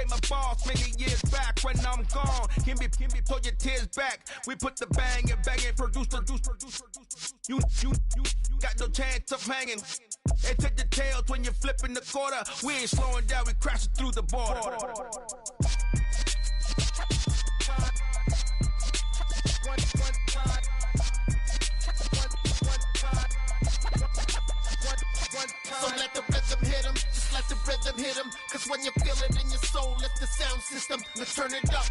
became a boss many years back. When I'm gone, can be pull your tears back. We put the bang and produce. You got no chance of hanging. They take the tails when you're flipping the quarter. We ain't slowing down, we crashing through the border. So let the rhythm hit him, just let the rhythm hit him. Cause when you feel it in your soul, it's the sound system. Let's turn it up,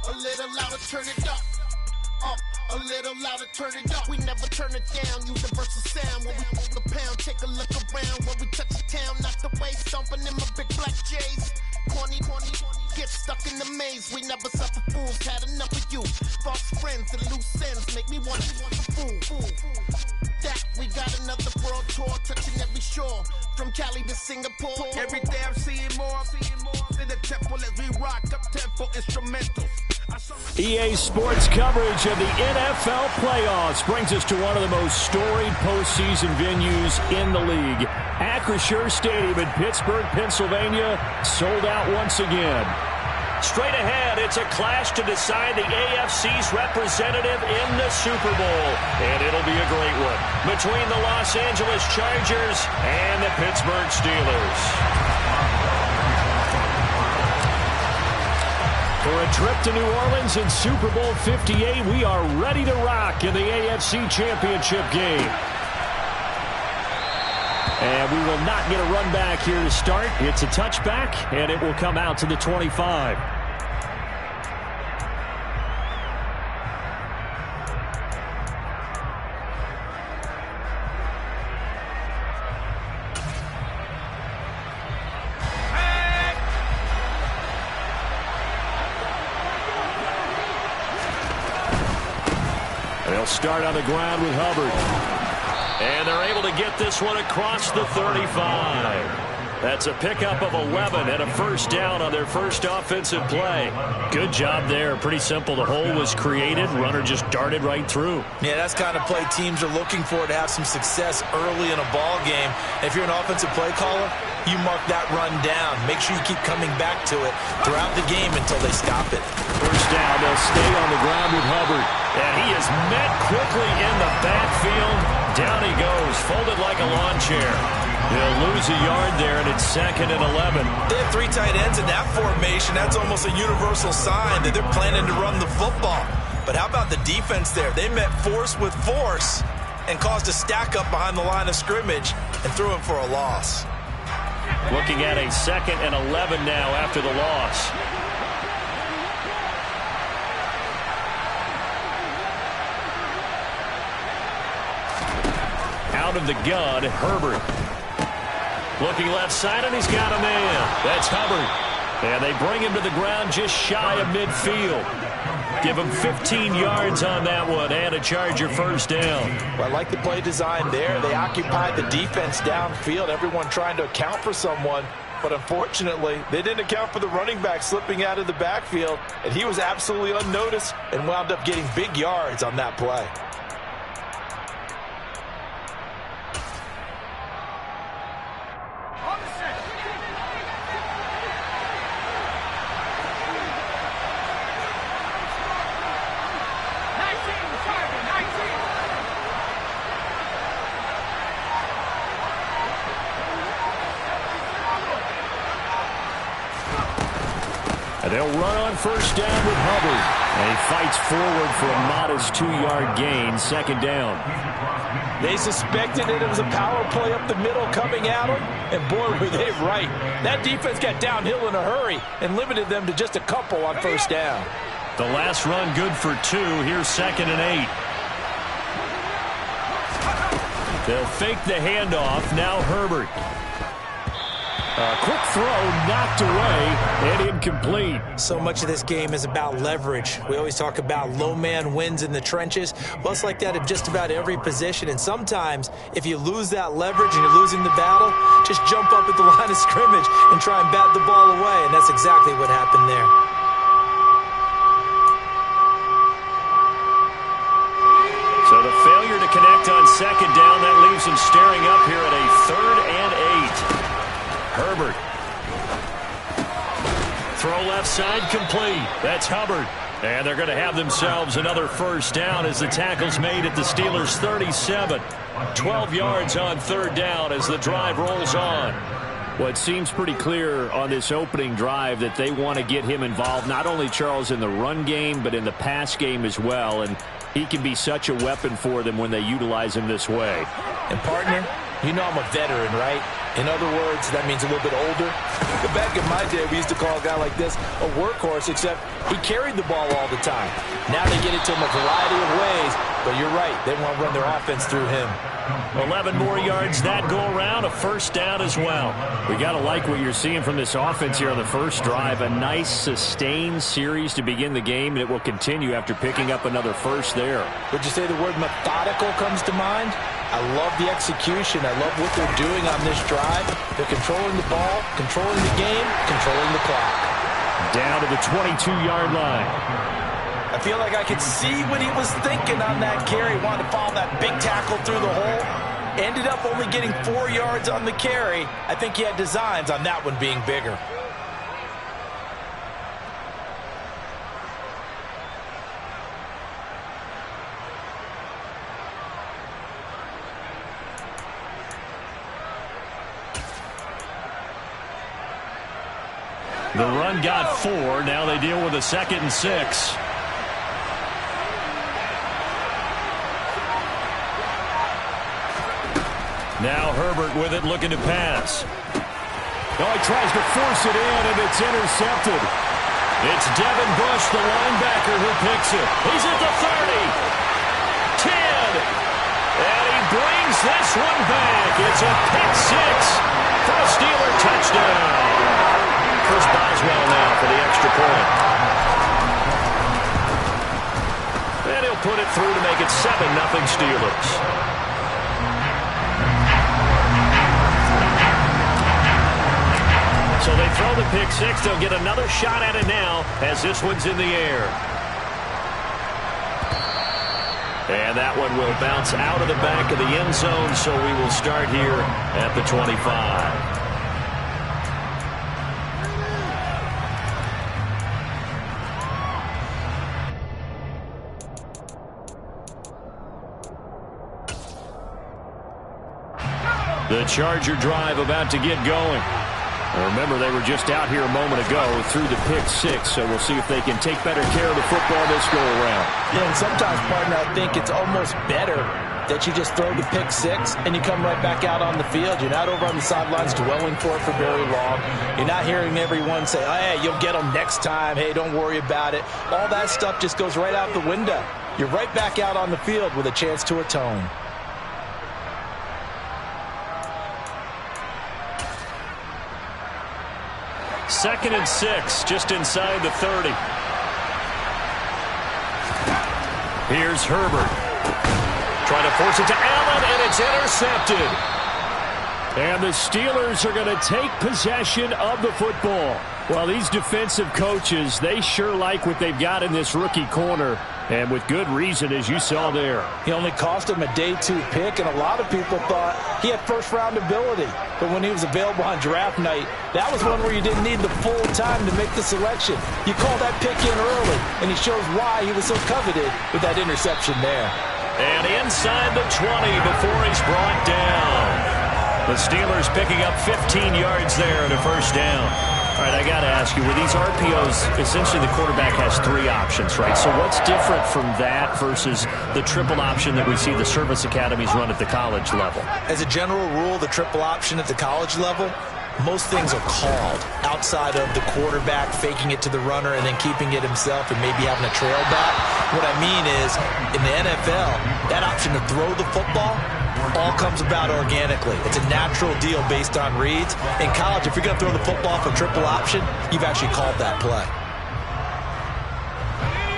a little louder, turn it up. A little louder, turn it up. We never turn it down, universal sound. When we hold the pound, take a look around. When we touch the town, knock the way, stomping in my big black J's. Corny, get stuck in the maze. We never suffer fools, had enough of you. False friends and loose ends make me want to fool. That we got another world tour, touching every shore. From Cali to Singapore. Every day I'm seeing more in the temple as we rock up tempo instrumentals. EA Sports coverage of the NFL playoffs brings us to one of the most storied postseason venues in the league. Acrisure Stadium in Pittsburgh, Pennsylvania, sold out once again. Straight ahead, it's a clash to decide the AFC's representative in the Super Bowl. And it'll be a great one between the Los Angeles Chargers and the Pittsburgh Steelers. For a trip to New Orleans in Super Bowl 58, we are ready to rock in the AFC Championship game. And we will not get a run back here to start. It's a touchback, and it will come out to the 25. They'll start on the ground with Hubbard. And they're able to get this one across the 35. That's a pickup of 11 and a first down on their first offensive play. Good job there. Pretty simple. The hole was created. Runner just darted right through. Yeah, that's the kind of play teams are looking for to have some success early in a ball game. If you're an offensive play caller, you mark that run down. Make sure you keep coming back to it throughout the game until they stop it. First down, they'll stay on the ground with Hubbard. And he is met quickly in the backfield. Down he goes, folded like a lawn chair. They'll lose a yard there, and it's 2nd and 11. They have 3 tight ends in that formation. That's almost a universal sign that they're planning to run the football. But how about the defense there? They met force with force and caused a stack up behind the line of scrimmage and threw him for a loss. Looking at a 2nd and 11 now after the loss. Out of the gun, Herbert. Looking left side, and he's got a man. That's Hubbard. And they bring him to the ground just shy of midfield. Give him 15 yards on that one and a Charger first down. Well, I like the play design there. They occupied the defense downfield, everyone trying to account for someone. But unfortunately, they didn't account for the running back slipping out of the backfield, and he was absolutely unnoticed and wound up getting big yards on that play. They'll run on first down with Hubbard. And he fights forward for a modest 2-yard gain, 2nd down. They suspected that it was a power play up the middle coming at them, and boy, were they right. That defense got downhill in a hurry and limited them to just a couple on first down. The last run good for 2. Here's 2nd and 8. They'll fake the handoff. Now Herbert. A quick throw knocked away and incomplete. So much of this game is about leverage. We always talk about low man wins in the trenches. Well, it's like that in just about every position. And sometimes, if you lose that leverage and you're losing the battle, just jump up at the line of scrimmage and try and bat the ball away. And that's exactly what happened there. So the failure to connect on 2nd down, that leaves them staring up here at a 3rd and 8. Herbert. throw left side complete. That's Hubbard. And they're going to have themselves another first down as the tackle's made at the Steelers' 37. 12 yards on third down as the drive rolls on. Well, it seems pretty clear on this opening drive that they want to get him involved, not only, Charles, in the run game, but in the pass game as well. And he can be such a weapon for them when they utilize him this way. And, partner, you know I'm a veteran, right? In other words, that means a little bit older. Back in my day, we used to call a guy like this a workhorse, except he carried the ball all the time. Now they get it to him a variety of ways, but you're right. They want to run their offense through him. 11 more yards that go around, a first down as well. We got to like what you're seeing from this offense here on the first drive. A nice sustained series to begin the game, and it will continue after picking up another first there. Would you say the word methodical comes to mind? I love the execution. I love what they're doing on this drive. They're controlling the ball, controlling the game, controlling the clock. Down to the 22-yard line. I feel like I could see what he was thinking on that carry. Wanted to follow that big tackle through the hole. Ended up only getting 4 yards on the carry. I think he had designs on that one being bigger. The run got 4. Now they deal with a 2nd and 6. Now Herbert with it, looking to pass. Oh, he tries to force it in, and it's intercepted. It's Devin Bush, the linebacker, who picks it. He's at the 30. 10. And he brings this one back. It's a pick 6 for a Steeler touchdown. Chris Boswell now for the extra point. And he'll put it through to make it 7-0 Steelers. So they throw the pick 6. They'll get another shot at it now as this one's in the air. And that one will bounce out of the back of the end zone, so we will start here at the 25. The Charger drive about to get going. Remember, they were just out here a moment ago through the pick 6, so we'll see if they can take better care of the football this go-around. Yeah, and sometimes, partner, I think it's almost better that you just throw the pick 6 and you come right back out on the field. You're not over on the sidelines dwelling for it for very long. You're not hearing everyone say, oh, hey, you'll get them next time. Hey, don't worry about it. All that stuff just goes right out the window. You're right back out on the field with a chance to atone. Second and 6, just inside the 30. Here's Herbert. Trying to force it to Allen, and it's intercepted. And the Steelers are going to take possession of the football. Well, these defensive coaches, they sure like what they've got in this rookie corner, and with good reason, as you saw there. He only cost him a day 2 pick, and a lot of people thought he had first-round ability. But when he was available on draft night, that was one where you didn't need the full time to make the selection. You call that pick in early, and he shows why he was so coveted with that interception there. And inside the 20 before he's brought down. The Steelers picking up 15 yards there and a first down. All right, I got to ask you, with these RPOs, essentially the quarterback has 3 options, right? So what's different from that versus the triple option that we see the service academies run at the college level? As a general rule, the triple option at the college level, most things are called outside of the quarterback faking it to the runner and then keeping it himself and maybe having a trail back. What I mean is, in the NFL, that option to throw the football all comes about organically. It's a natural deal based on reads. In college, if you're going to throw the football for triple option, you've actually called that play.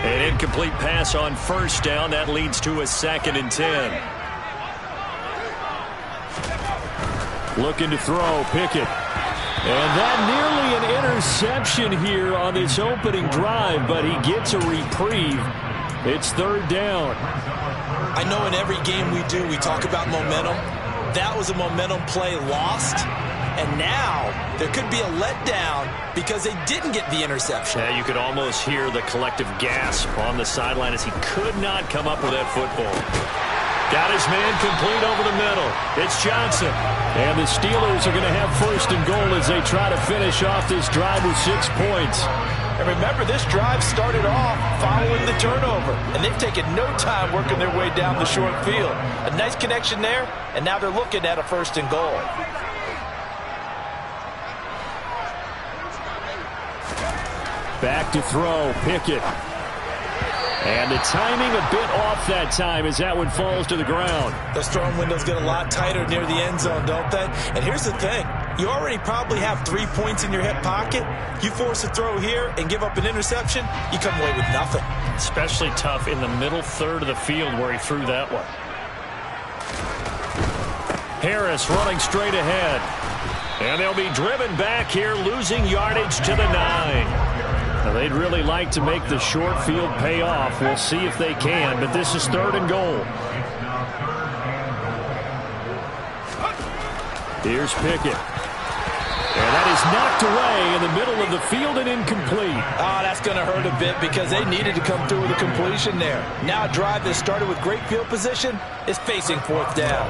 An incomplete pass on first down. That leads to a 2nd and 10. Looking to throw, Pickett. And that nearly an interception here on this opening drive, but he gets a reprieve. It's 3rd down. I know in every game we do, we talk about momentum. That was a momentum play lost, And now there could be a letdown because they didn't get the interception. Yeah, you could almost hear the collective gasp on the sideline as he could not come up with that football. Got his man complete over the middle. It's Johnson. And the Steelers are going to have first and goal as they try to finish off this drive with 6 points. And remember, this drive started off following the turnover. And they've taken no time working their way down the short field. A nice connection there, and now they're looking at a first and goal. Back to throw, Pickett. And the timing a bit off that time as that one falls to the ground. Those throwing windows get a lot tighter near the end zone, don't they? And here's the thing. You already probably have 3 points in your hip pocket. You force a throw here and give up an interception, you come away with nothing. Especially tough in the middle third of the field where he threw that one. Harris running straight ahead. And they'll be driven back here, losing yardage to the 9. Now, they'd really like to make the short field pay off. We'll see if they can, but this is third and goal. Here's Pickett. And that is knocked away in the middle of the field and incomplete. Oh, that's going to hurt a bit because they needed to come through with a completion there. Now a drive that started with great field position is facing fourth down.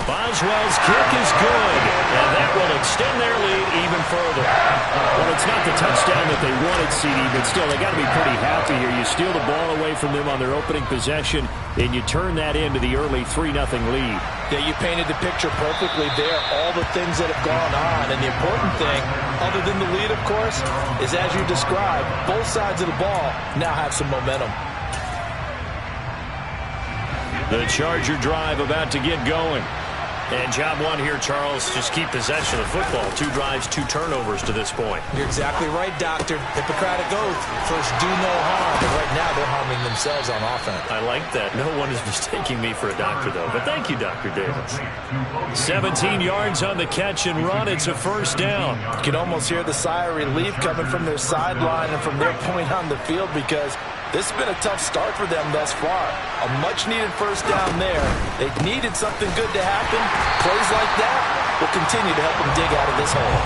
Boswell's kick is good, and that will extend their lead even further. Well, it's not the touchdown that they wanted, CD, but still, they got to be pretty happy here. You steal the ball away from them on their opening possession, and you turn that into the early 3-0 lead. Yeah, you painted the picture perfectly there, all the things that have gone on, and the important thing, other than the lead, of course, is as you described, both sides of the ball now have some momentum. The Charger drive about to get going. And job one here, Charles, just keep possession of the football. 2 drives, 2 turnovers to this point. You're exactly right, Doctor. Hippocratic oath. First, do no harm. But right now, they're harming themselves on offense. I like that. No one is mistaking me for a doctor, though. But thank you, Dr. Davis. 17 yards on the catch and run. It's a first down. You can almost hear the sigh of relief coming from their sideline and from their point on the field because this has been a tough start for them thus far. A much-needed first down there. They needed something good to happen. Plays like that will continue to help them dig out of this hole.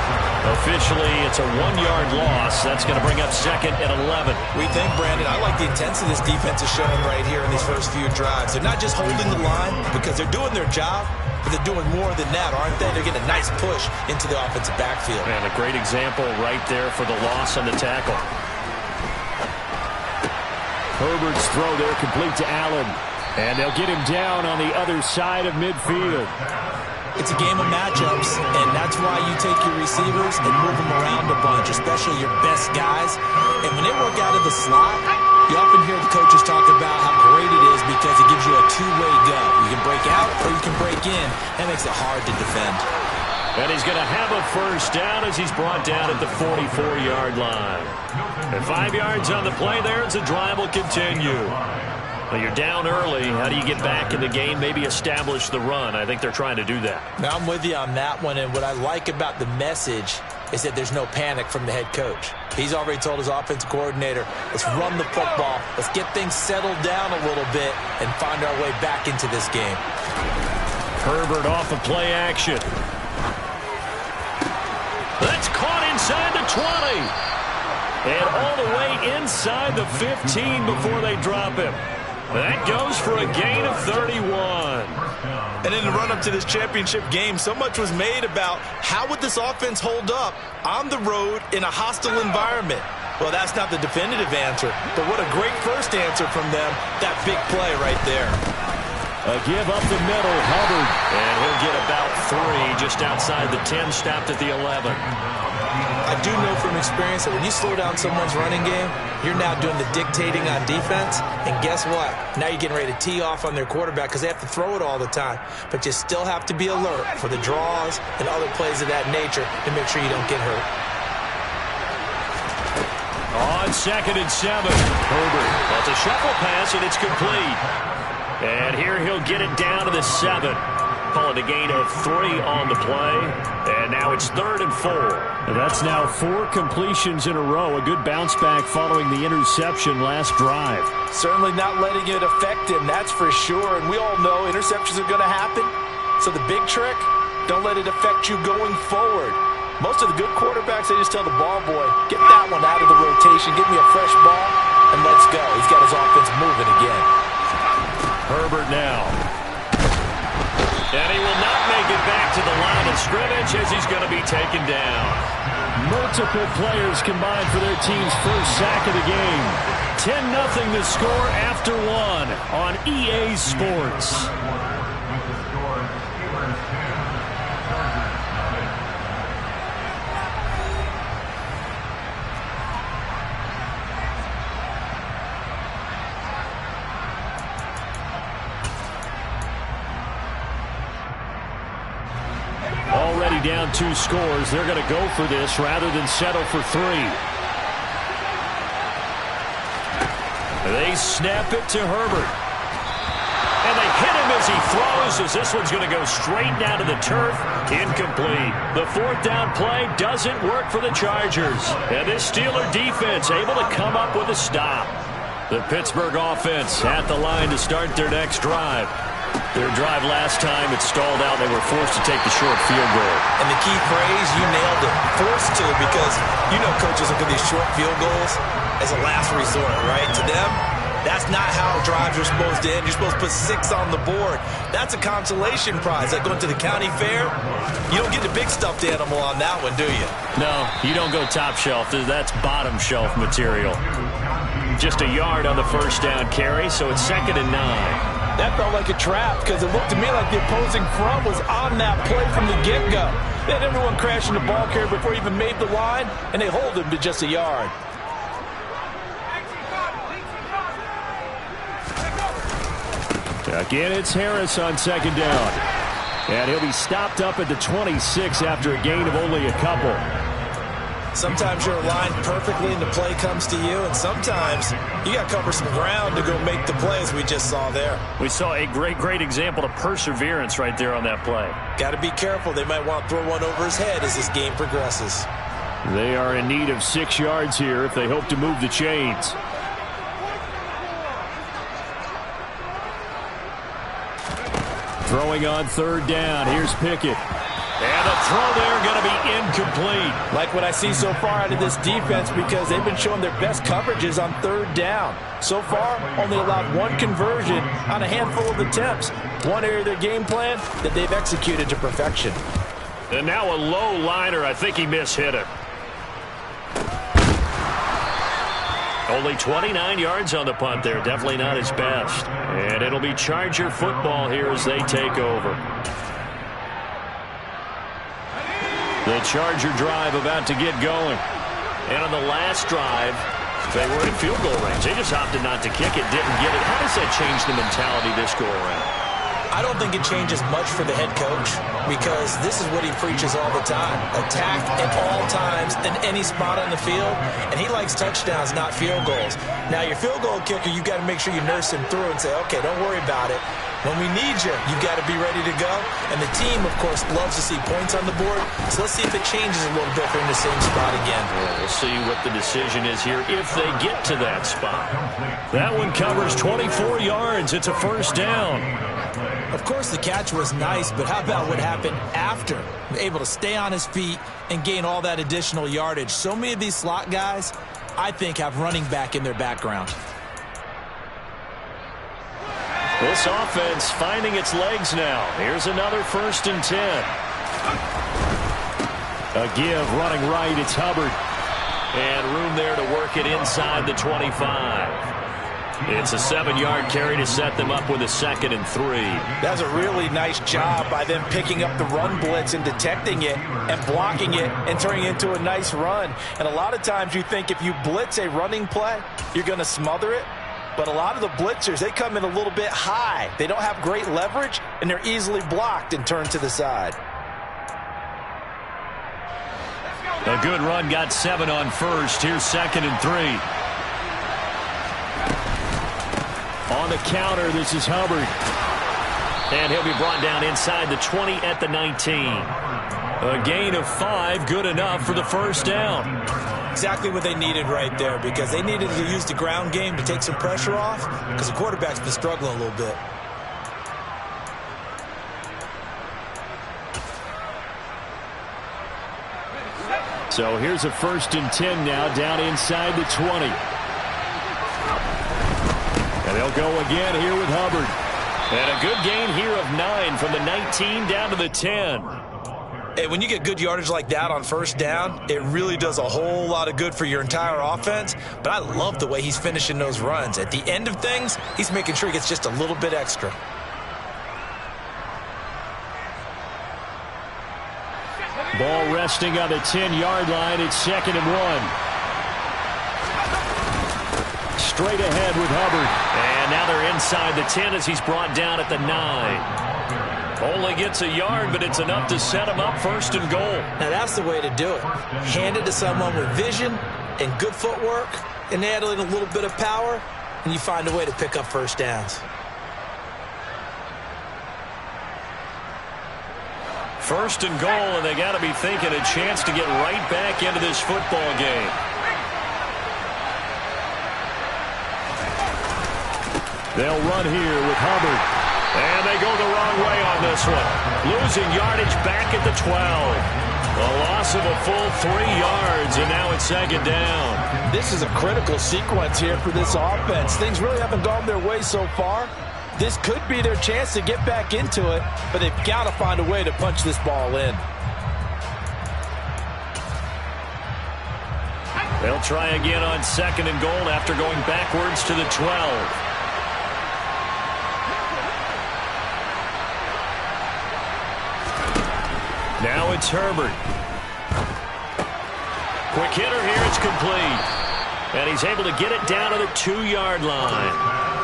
Officially, it's a 1-yard loss. That's going to bring up second and 11. We think, Brandon, I like the intensity this defense is showing right here in these first few drives. They're not just holding the line because they're doing their job, but they're doing more than that, aren't they? They're getting a nice push into the offensive backfield. And a great example right there for the loss on the tackle. Herbert's throw there complete to Allen. And they'll get him down on the other side of midfield. It's a game of matchups, and that's why you take your receivers and move them around a bunch, especially your best guys. And when they work out of the slot, you often hear the coaches talk about how great it is because it gives you a two-way go. You can break out or you can break in. That makes it hard to defend. And he's going to have a first down as he's brought down at the 44-yard line. And 5 yards on the play there as the drive will continue. Well, you're down early. How do you get back in the game? Maybe establish the run. I think they're trying to do that. Now, I'm with you on that one, and what I like about the message is that there's no panic from the head coach. He's already told his offensive coordinator, let's run the football, let's get things settled down a little bit and find our way back into this game. Herbert off of play action. That's caught inside the 20. And all the way inside the 15 before they drop him. That goes for a gain of 31. And in the run-up to this championship game, so much was made about how would this offense hold up on the road in a hostile environment. Well, that's not the definitive answer, but what a great first answer from them. That big play right there. A give up the middle, Hubbard. And he'll get about 3 just outside the 10, stopped at the 11. I do know from experience that when you slow down someone's running game, you're now doing the dictating on defense. And guess what? Now you're getting ready to tee off on their quarterback because they have to throw it all the time. But you still have to be alert for the draws and other plays of that nature to make sure you don't get hurt. On 2nd and 7, Herbert. That's a shuffle pass, and it's complete. And here he'll get it down to the 7. call it a gain of 3 on the play. And now it's 3rd and 4. That's now 4 completions in a row. A good bounce back following the interception last drive. Certainly not letting it affect him, that's for sure. And we all know interceptions are going to happen. So the big trick, don't let it affect you going forward. Most of the good quarterbacks, they just tell the ball boy, get that one out of the rotation, give me a fresh ball, and let's go. He's got his offense moving again. Herbert now. And he will not make it back to the line of scrimmage as he's going to be taken down. Multiple players combined for their team's first sack of the game. 10-0 the score after 1 on EA Sports. Already down 2 scores. They're going to go for this rather than settle for 3. They snap it to Herbert. And they hit him as he throws, as this one's going to go straight down to the turf. Incomplete. The 4th down play doesn't work for the Chargers. And this Steeler defense able to come up with a stop. The Pittsburgh offense at the line to start their next drive. Their drive last time, it stalled out. They were forced to take the short field goal. And the key phrase, you nailed it. Forced to, because you know coaches look at these short field goals as a last resort, right? To them, that's not how drives are supposed to end. You're supposed to put 6 on the board. That's a consolation prize. Like going to the county fair, you don't get the big stuffed animal on that one, do you? No, you don't go top shelf. That's bottom shelf material. Just a yard on the first down carry, so it's 2nd and 9. That felt like a trap because it looked to me like the opposing front was on that play from the get-go. They had everyone crashing the ball carrier before he even made the line, and they hold him to just a yard. Again, it's Harris on 2nd down. And he'll be stopped up at the 26 after a gain of only a couple. Sometimes you're aligned perfectly and the play comes to you, and sometimes you got to cover some ground to go make the plays we just saw there. We saw a great example of perseverance right there on that play. Got to be careful. They might want to throw one over his head as this game progresses. They are in need of 6 yards here if they hope to move the chains. Throwing on 3rd down. Here's Pickett. And the throw there going to be incomplete. Like what I see so far out of this defense, because they've been showing their best coverages on 3rd down. So far, only allowed 1 conversion on a handful of attempts. One area of their game plan that they've executed to perfection. And now a low liner. I think he mishit it. Only 29 yards on the punt there. Definitely not his best. And it'll be Charger football here as they take over. The Charger drive about to get going. And on the last drive, they were in field goal range. They just opted not to kick it, didn't get it. How does that change the mentality this go around? I don't think it changes much for the head coach, because this is what he preaches all the time. Attack at all times in any spot on the field, and he likes touchdowns, not field goals. Now, your field goal kicker, you've got to make sure you nurse him through and say, okay, don't worry about it. When we need you, you've got to be ready to go. And the team, of course, loves to see points on the board. So let's see if it changes a little bit if they're in the same spot again. Well, we'll see what the decision is here if they get to that spot. That one covers 24 yards. It's a 1st down. Of course, the catch was nice, but how about what happened after? Able to stay on his feet and gain all that additional yardage. So many of these slot guys, I think, have running back in their background. This offense finding its legs now. Here's another 1st and 10. A give running right. It's Hubbard. And room there to work it inside the 25. It's a 7-yard carry to set them up with a 2nd and 3. That's a really nice job by them picking up the run blitz and detecting it and blocking it and turning it into a nice run. And a lot of times you think if you blitz a running play, you're going to smother it. But a lot of the blitzers, they come in a little bit high. They don't have great leverage, and they're easily blocked and turned to the side. A good run, got 7 on 1st. Here's 2nd and 3. On the counter, this is Hubbard. And he'll be brought down inside the 20 at the 19. A gain of 5, good enough for the first down. Exactly what they needed right there, because they needed to use the ground game to take some pressure off, because the quarterback's been struggling a little bit. So here's a 1st and 10 now, down inside the 20. And they'll go again here with Hubbard. And a good gain here of 9 from the 19 down to the 10. Hey, when you get good yardage like that on first down, it really does a whole lot of good for your entire offense. But I love the way he's finishing those runs. At the end of things, he's making sure he gets just a little bit extra. Ball resting on the 10-yard line. It's 2nd and 1. Straight ahead with Hubbard. And now they're inside the 10 as he's brought down at the 9. Only gets a yard, but it's enough to set him up 1st and goal. Now that's the way to do it. Hand it to someone with vision and good footwork, and add in a little bit of power, and you find a way to pick up first downs. 1st and goal, and they got to be thinking a chance to get right back into this football game. They'll run here with Hubbard. And they go the wrong way on this one. Losing yardage back at the 12. A loss of a full 3 yards, and now it's 2nd down. This is a critical sequence here for this offense. Things really haven't gone their way so far. This could be their chance to get back into it, but they've got to find a way to punch this ball in. They'll try again on 2nd and goal after going backwards to the 12. Now it's Herbert. Quick hitter here, it's complete. And he's able to get it down to the 2-yard line.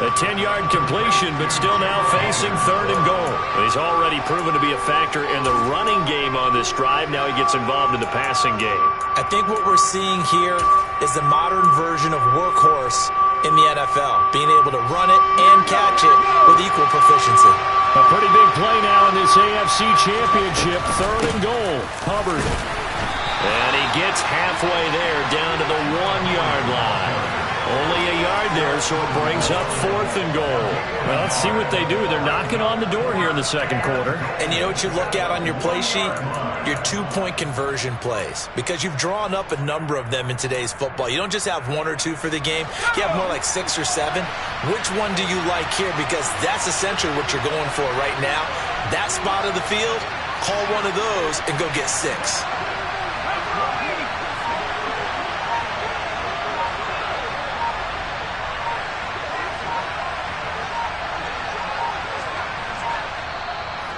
A 10-yard completion, but still now facing 3rd and goal. He's already proven to be a factor in the running game on this drive. Now he gets involved in the passing game. I think what we're seeing here is the modern version of workhorse in the NFL, being able to run it and catch it with equal proficiency. A pretty big play now in this AFC Championship. 3rd and goal. Hubbard. And he gets halfway there down to the 1-yard line. Only a yard there, so it brings up 4th and goal. Well, let's see what they do. They're knocking on the door here in the 2nd quarter. And you know what you look at on your play sheet? Your 2-point conversion plays. Because you've drawn up a number of them in today's football. You don't just have 1 or 2 for the game. You have more like 6 or 7. Which one do you like here? Because that's essentially what you're going for right now. That spot of the field, call one of those and go get 6.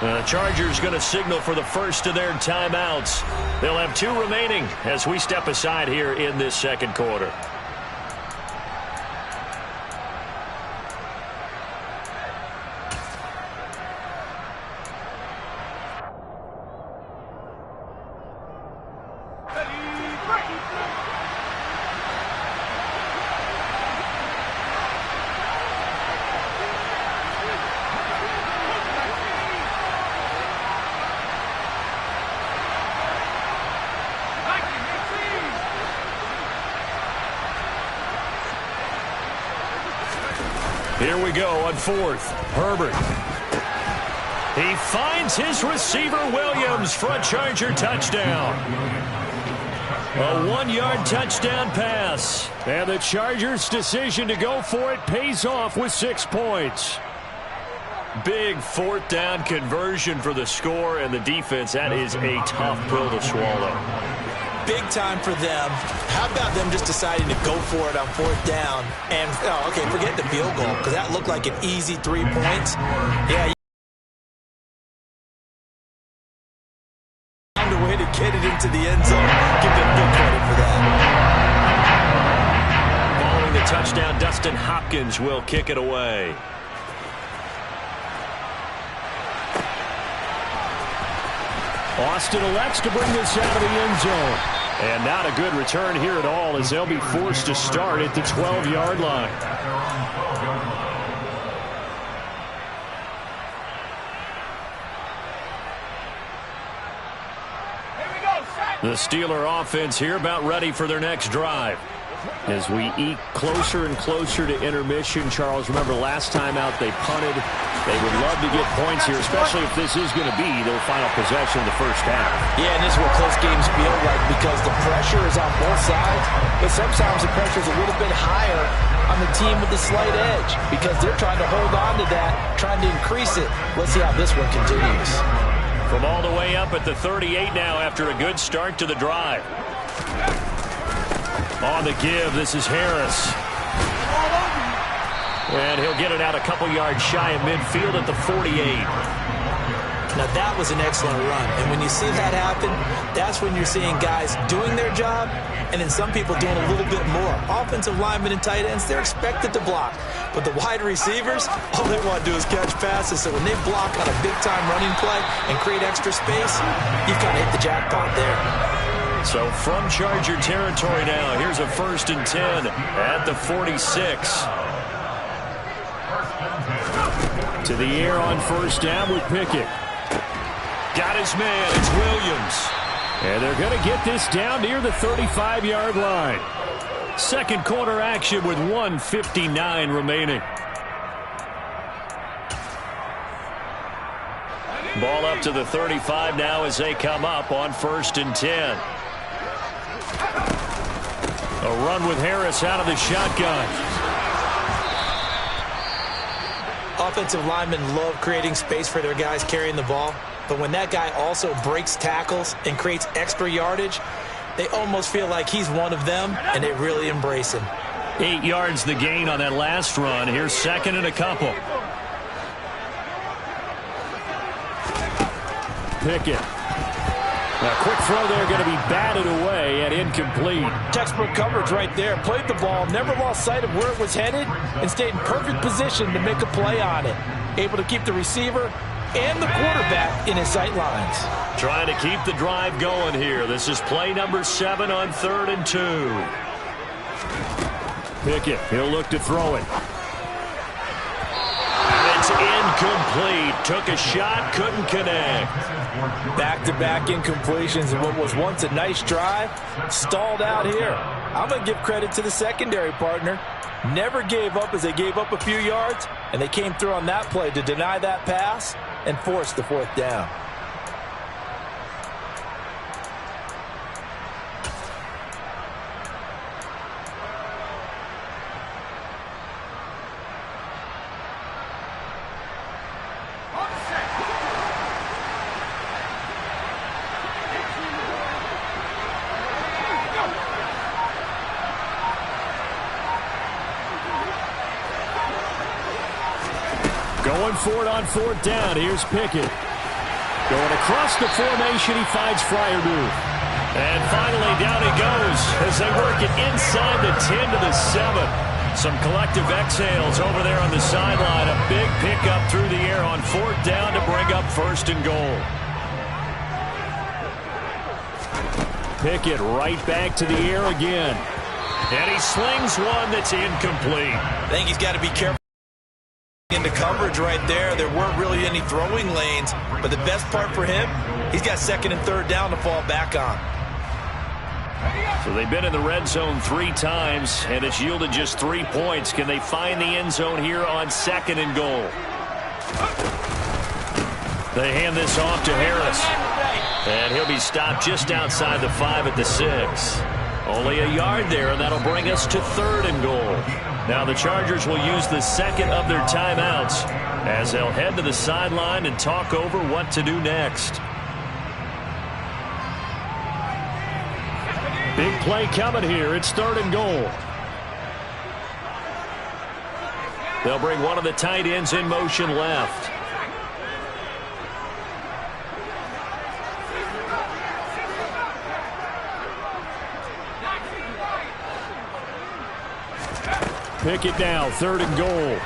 The Chargers going to signal for the first of their timeouts. They'll have 2 remaining as we step aside here in this 2nd quarter. Here we go on 4th. Herbert. He finds his receiver, Williams, for a Charger touchdown. A 1-yard touchdown pass. And the Chargers' decision to go for it pays off with 6 points. Big 4th down conversion for the score, and the defense, that is a tough pill to swallow. Big time for them. How about them just deciding to go for it on 4th down? And, oh, okay, forget the field goal, because that looked like an easy 3 points. Yeah, found a way to get it into the end zone. Give them big credit for that. Following the touchdown, Dustin Hopkins will kick it away. Austin elects to bring this out of the end zone. And not a good return here at all, as they'll be forced to start at the 12-yard line. The Steeler offense here about ready for their next drive. As we eke closer and closer to intermission, Charles, remember last time out they punted. They would love to get points here, especially if this is going to be their final possession of the first half. Yeah, and this is what close games feel like because the pressure is on both sides, but sometimes the pressure is a little bit higher on the team with the slight edge because they're trying to hold on to that, trying to increase it. Let's see how this one continues. From all the way up at the 38 now after a good start to the drive. On the give, this is Harris. And he'll get it out a couple yards shy of midfield at the 48. Now that was an excellent run. And when you see that happen, that's when you're seeing guys doing their job and then some people doing a little bit more. Offensive linemen and tight ends, they're expected to block. But the wide receivers, all they want to do is catch passes. So when they block on a big-time running play and create extra space, you've kind of hit the jackpot there. So from Charger territory now, here's a 1st and 10 at the 46. To the air on first down with Pickett. Got his man, it's Williams. And they're going to get this down near the 35-yard line. Second quarter action with 1:59 remaining. Ball up to the 35 now as they come up on 1st and 10. A run with Harris out of the shotgun. Offensive linemen love creating space for their guys carrying the ball. But when that guy also breaks tackles and creates extra yardage, they almost feel like he's one of them, and they really embrace him. 8 yards the gain on that last run. Here's 2nd and a couple. Pickett. Now, quick throw there, going to be batted away and incomplete. Textbook coverage right there. Played the ball, never lost sight of where it was headed, and stayed in perfect position to make a play on it. Able to keep the receiver and the quarterback in his sight lines. Trying to keep the drive going here. This is play number 7 on 3rd and 2. Pickett, he'll look to throw it. It's incomplete. Took a shot, couldn't connect. Back-to-back incompletions in what was once a nice drive, stalled out here. I'm going to give credit to the secondary partner. Never gave up as they gave up a few yards, and they came through on that play to deny that pass and force the 4th down. Going for it on 4th down. Here's Pickett. Going across the formation, he finds Freiermuth. And finally, down he goes as they work it inside the 10 to the 7. Some collective exhales over there on the sideline. A big pickup through the air on 4th down to bring up 1st and goal. Pickett right back to the air again. And he slings one that's incomplete. I think he's got to be careful. Into coverage right there. There weren't really any throwing lanes, but the best part for him, he's got 2nd and 3rd down to fall back on. So they've been in the red zone 3 times, and it's yielded just 3 points. Can they find the end zone here on 2nd and goal? They hand this off to Harris, and he'll be stopped just outside the 5 at the 6. Only a yard there, and that'll bring us to 3rd and goal. Now the Chargers will use the 2nd of their timeouts as they'll head to the sideline and talk over what to do next. Big play coming here. It's 3rd and goal. They'll bring one of the tight ends in motion left. Pickett now, 3rd and goal.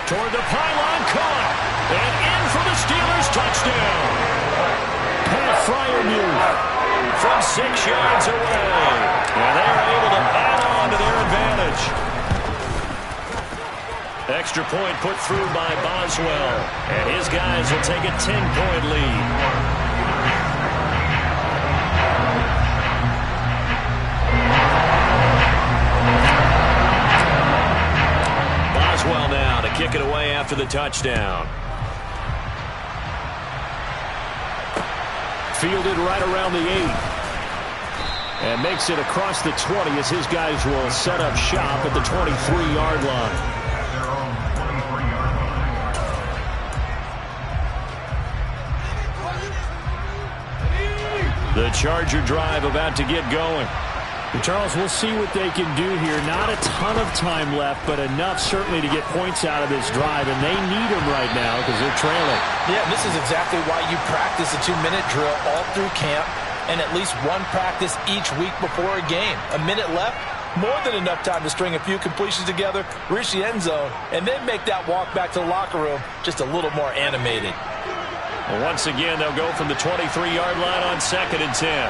Toward the pylon, caught. And in for the Steelers, touchdown. Pat Freiermuth from 6 yards away. And they're able to add on to their advantage. Extra point put through by Boswell. And his guys will take a 10-point lead. touchdown. Fielded right around the 8. And makes it across the 20 as his guys will set up shop at the 23-yard line. The Charger drive about to get going. Charles, we'll see what they can do here. Not a ton of time left, but enough certainly to get points out of this drive, and they need them right now because they're trailing. Yeah, this is exactly why you practice a 2-minute drill all through camp and at least one practice each week before a game. A minute left, more than enough time to string a few completions together, reach the end zone, and then make that walk back to the locker room just a little more animated. Well, once again, they'll go from the 23-yard line on 2nd and 10.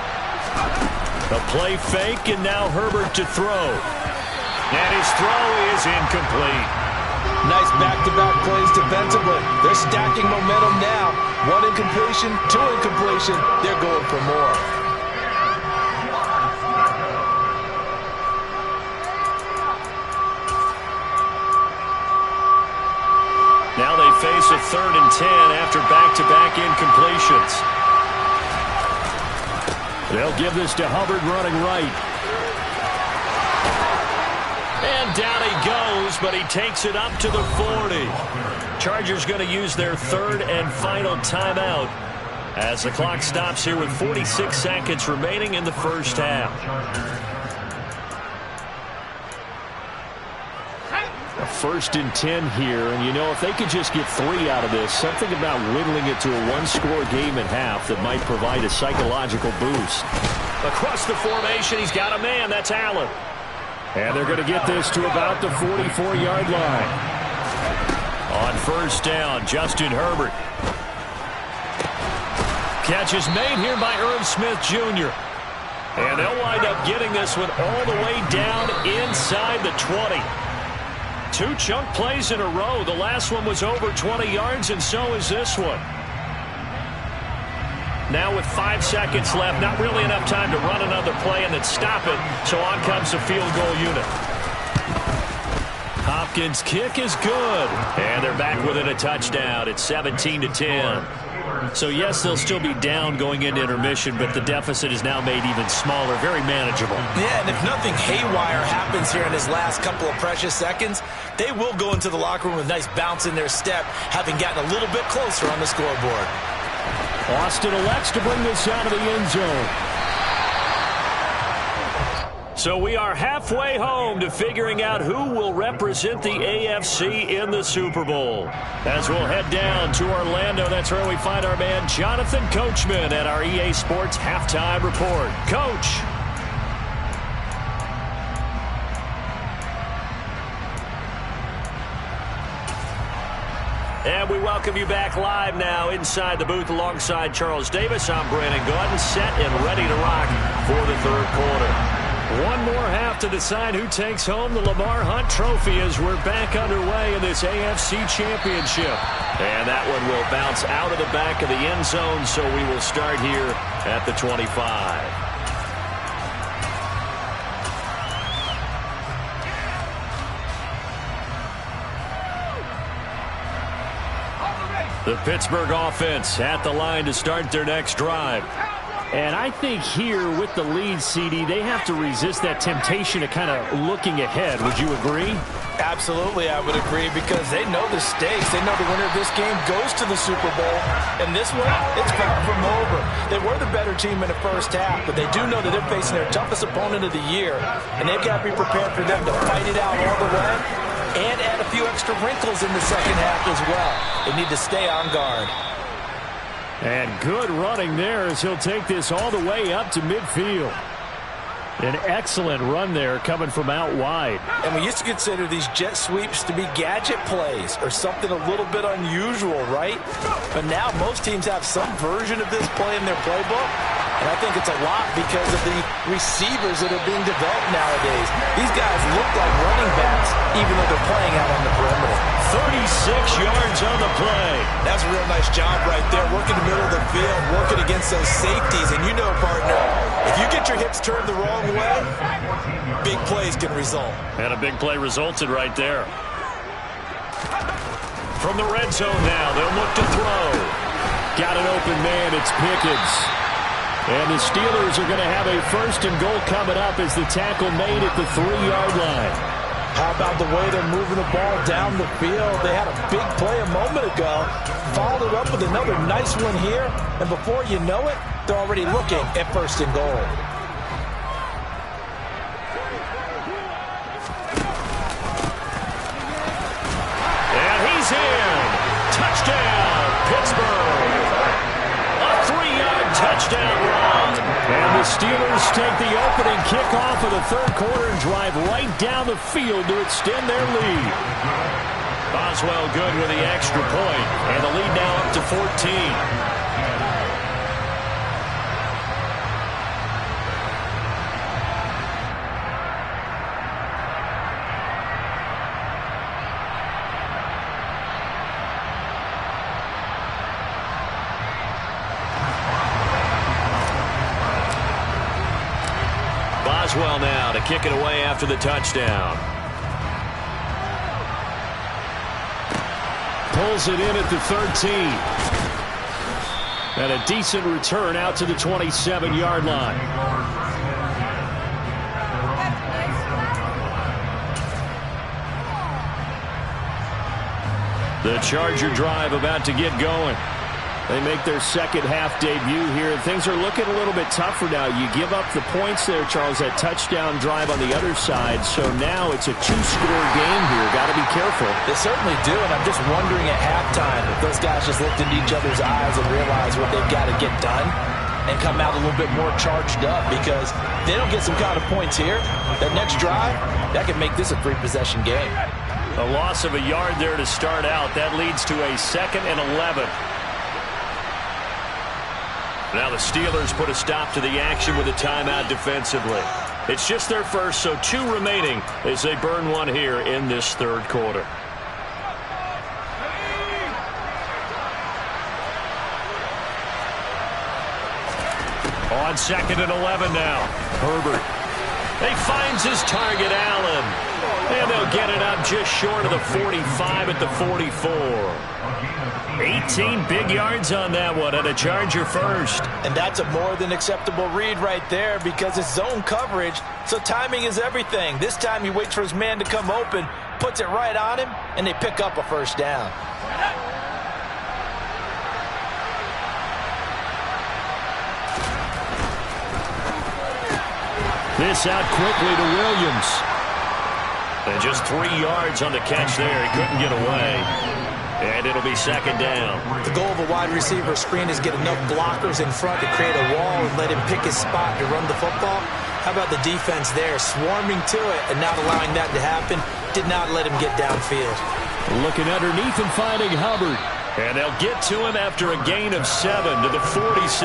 A play fake, and now Herbert to throw. And his throw is incomplete. Nice back-to-back plays defensively. They're stacking momentum now. 1 incompletion, 2 incompletion. They're going for more. Now they face a 3rd and 10 after back-to-back incompletions. They'll give this to Hubbard running right. And down he goes, but he takes it up to the 40. Chargers going to use their 3rd and final timeout as the clock stops here with 46 seconds remaining in the first half. A 1st and 10 here, and you know, if they could just get 3 out of this, something about whittling it to a 1-score game at half that might provide a psychological boost. Across the formation, he's got a man. That's Allen. And they're going to get this to about the 44-yard line. On 1st down, Justin Herbert. Catch is made here by Irv Smith Jr. And they'll wind up getting this one all the way down inside the 20. 2 chunk plays in a row. The last one was over 20 yards, and so is this one. Now with 5 seconds left, not really enough time to run another play and then stop it, so on comes the field goal unit. Hopkins' kick is good, and they're back within a touchdown. It's 17-10. So, yes, they'll still be down going into intermission, but the deficit is now made even smaller, very manageable. Yeah, and if nothing haywire happens here in his last couple of precious seconds, they will go into the locker room with a nice bounce in their step, having gotten a little bit closer on the scoreboard. Austin elects to bring this out of the end zone. So we are halfway home to figuring out who will represent the AFC in the Super Bowl. As we'll head down to Orlando, that's where we find our man Jonathan Coachman at our EA Sports Halftime Report. Coach. And we welcome you back live now inside the booth alongside Charles Davis. I'm Brandon Gaudin, set and ready to rock for the 3rd quarter. One more half to decide who takes home the Lamar Hunt Trophy as we're back underway in this AFC Championship. And that one will bounce out of the back of the end zone, so we will start here at the 25. The Pittsburgh offense at the line to start their next drive. And I think here with the lead, CD, they have to resist that temptation of kind of looking ahead. Would you agree? Absolutely, I would agree, because they know the stakes. They know the winner of this game goes to the Super Bowl. And this one, it's far from over. They were the better team in the first half, but they do know that they're facing their toughest opponent of the year. And they've got to be prepared for them to fight it out all the way and add a few extra wrinkles in the second half as well. They need to stay on guard. And good running there as he'll take this all the way up to midfield. An excellent run there coming from out wide. And we used to consider these jet sweeps to be gadget plays or something a little bit unusual, right? But now most teams have some version of this play in their playbook. And I think it's a lot because of the receivers that are being developed nowadays. These guys look like running backs, even though they're playing out on the perimeter. 36 yards on the play. That's a real nice job right there, working the middle of the field, working against those safeties. And you know, partner, if you get your hips turned the wrong way, big plays can result. And a big play resulted right there. From the red zone now, they'll look to throw. Got an open man, it's Pickens. And the Steelers are going to have a 1st and goal coming up as the tackle made at the 3-yard line. How about the way they're moving the ball down the field? They had a big play a moment ago, followed it up with another nice one here, and before you know it, they're already looking at 1st and goal. And he's in. Touchdown, Pittsburgh. A 3-yard touchdown run. And the Steelers take the opening kickoff of the 3rd quarter and drive right down the field to extend their lead. Boswell good with the extra point, and the lead now up to 14. Boswell now to kick it away after the touchdown. Pulls it in at the 13. And a decent return out to the 27-yard line. The Charger drive about to get going. They make their second half debut here. Things are looking a little bit tougher now. You give up the points there, Charles, that touchdown drive on the other side. So now it's a 2-score game here. Got to be careful. They certainly do, and I'm just wondering at halftime if those guys just looked into each other's eyes and realized what they've got to get done and come out a little bit more charged up, because if they don't get some kind of points here, that next drive, that could make this a 3-possession game. A loss of a yard there to start out. That leads to a 2nd and 11. Now the Steelers put a stop to the action with a timeout defensively. It's just their first, so 2 remaining as they burn one here in this 3rd quarter. On 2nd and 11 now. Herbert. He finds his target, Allen. And they'll get it up just short of the 45 at the 44. 18 big yards on that one, and a Charger first. And that's a more than acceptable read right there, because it's zone coverage, so timing is everything. This time he waits for his man to come open, puts it right on him, and they pick up a 1st down. This out quickly to Williams. And just 3 yards on the catch there. He couldn't get away. And it'll be 2nd down. The goal of a wide receiver screen is get enough blockers in front to create a wall and let him pick his spot to run the football. How about the defense there, swarming to it and not allowing that to happen? Did not let him get downfield. Looking underneath and finding Hubbard. And they'll get to him after a gain of 7 to the 47.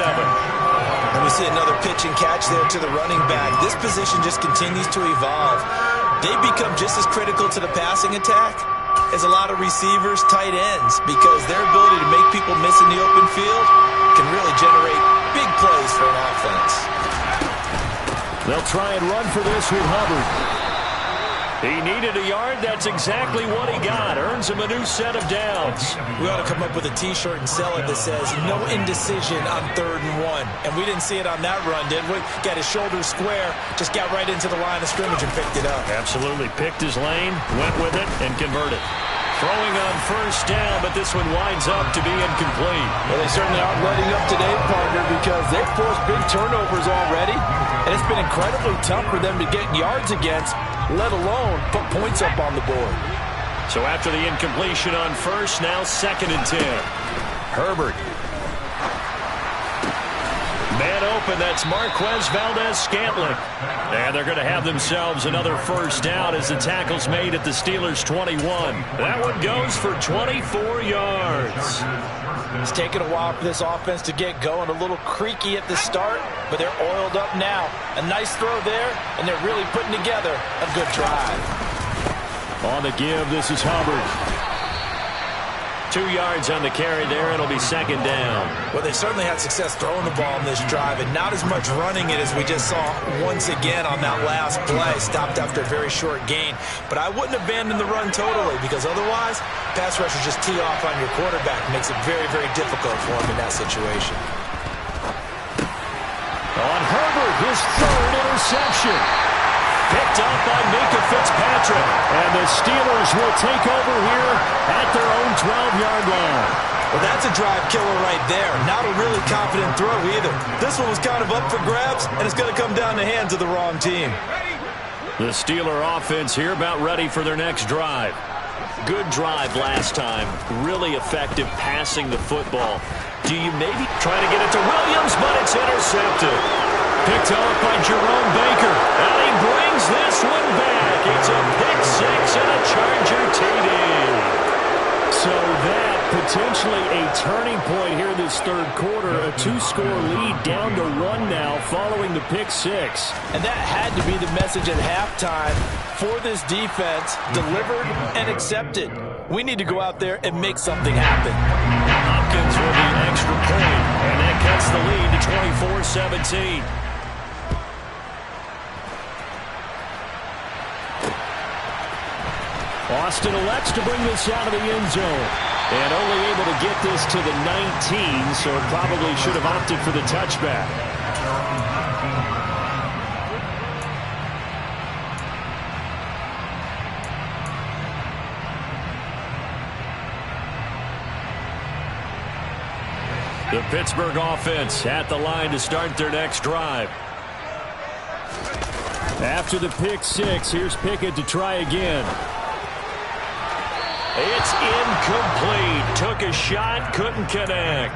And we see another pitch and catch there to the running back. This position just continues to evolve. They become just as critical to the passing attack as a lot of receivers, tight ends, because their ability to make people miss in the open field can really generate big plays for an offense. They'll try and run for this with Hubbard. He needed a yard. That's exactly what he got. Earns him a new set of downs. We ought to come up with a T-shirt and sell it that says, no indecision on 3rd and 1. And we didn't see it on that run, did we? Got his shoulders square, just got right into the line of scrimmage and picked it up. Absolutely. Picked his lane, went with it, and converted. Throwing on 1st down, but this one winds up to be incomplete. Well, they certainly aren't letting up today, partner, because they've forced big turnovers already, and it's been incredibly tough for them to get yards against, let alone put points up on the board. So after the incompletion on 1st, now 2nd and 10. Herbert. Man open, that's Marquez Valdez-Scantling. And they're going to have themselves another 1st down as the tackle's made at the Steelers' 21. That one goes for 24 yards. It's taken a while for this offense to get going. A little creaky at the start, but they're oiled up now. A nice throw there, and they're really putting together a good drive. On the give, this is Hubbard. 2 yards on the carry there. It'll be second down. Well, they certainly had success throwing the ball in this drive, and not as much running it as we just saw once again on that last play. Stopped after a very short gain. But I wouldn't abandon the run totally, because otherwise, pass rushers just tee off on your quarterback. Makes it very, very difficult for him in that situation. On Herbert, his third interception. Picked up by Minkah Fitzpatrick. And the Steelers will take over here at their own 12-yard line. Well, that's a drive killer right there. Not a really confident throw either. This one was kind of up for grabs, and it's going to come down the hands of the wrong team. The Steeler offense here about ready for their next drive. Good drive last time. Really effective passing the football. Do you maybe try to get it to Williams, but it's intercepted. Picked up by Jerome Baker. And he brings this one back. It's a pick six and a Charger TD. So that potentially a turning point here in this third quarter. A 2-score lead down to 1 now following the pick six. And that had to be the message at halftime for this defense. Delivered and accepted. We need to go out there and make something happen. Hopkins with the extra point. And that cuts the lead to 24-17. Austin elects to bring this out of the end zone. And only able to get this to the 19, so it probably should have opted for the touchback. The Pittsburgh offense at the line to start their next drive. After the pick six, here's Pickett to try again. It's incomplete. Took a shot, couldn't connect.